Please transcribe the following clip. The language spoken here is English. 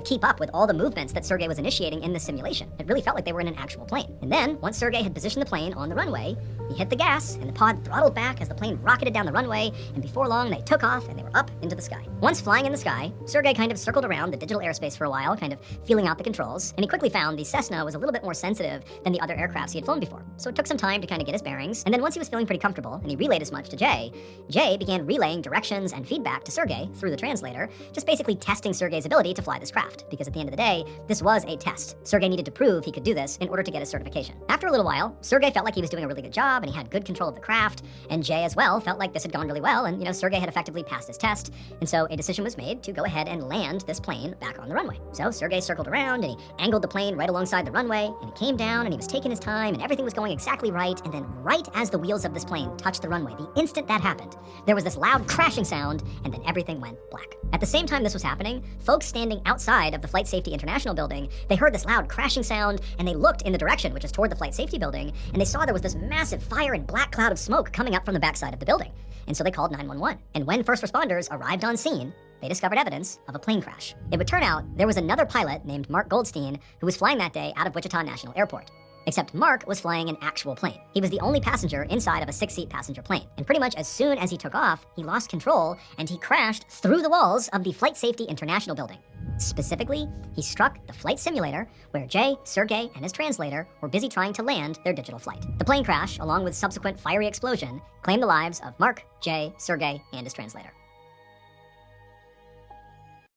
keep up with all the movements that Sergey was initiating in the simulation. It really felt like they were in an actual plane. And then, once Sergey had positioned the plane on the runway, he hit the gas, and the pod throttled back as the plane rocketed down the runway, and before long, they took off, and they were up into the sky. Once flying in the sky, Sergey kind of circled around the digital airspace for a while, kind of feeling out the controls, and he quickly found the Cessna was a little bit more sensitive than the other aircrafts he had flown before. So it took some time to kind of get his bearings, and then once he was feeling pretty comfortable, and he relayed as much to Jay, Jay began relaying directions and feedback to Sergey through the translator, just basically testing Sergey's ability to fly this craft, because at the end of the day, this was a test. Sergey needed to prove he could do this in order to get his certification. After a little while, Sergey felt like he was doing a really good job, and he had good control of the craft, and Jay as well felt like this had gone really well, and Sergey had effectively passed his test, and so a decision was made to go ahead and land this plane back on the runway. So Sergey circled around, and he angled the plane right alongside the runway, and he came down, and he was taking his time, and everything was going exactly right, and then right as the wheels of this plane touched the runway, the instant that happened, there was this loud crashing sound, and then everything went black. At the same time this was happening, folks standing outside of the Flight Safety International building, they heard this loud crashing sound, and they looked in the direction, which is toward the Flight Safety building, and they saw there was this massive fire and black cloud of smoke coming up from the backside of the building. And so they called 911. And when first responders arrived on scene, they discovered evidence of a plane crash. It would turn out there was another pilot named Mark Goldstein who was flying that day out of Wichita National Airport. Except Mark was flying an actual plane. He was the only passenger inside of a 6-seat passenger plane. And pretty much as soon as he took off, he lost control and he crashed through the walls of the Flight Safety International building. Specifically, he struck the flight simulator where Jay, Sergey, and his translator were busy trying to land their digital flight. The plane crash, along with subsequent fiery explosion, claimed the lives of Mark, Jay, Sergey, and his translator.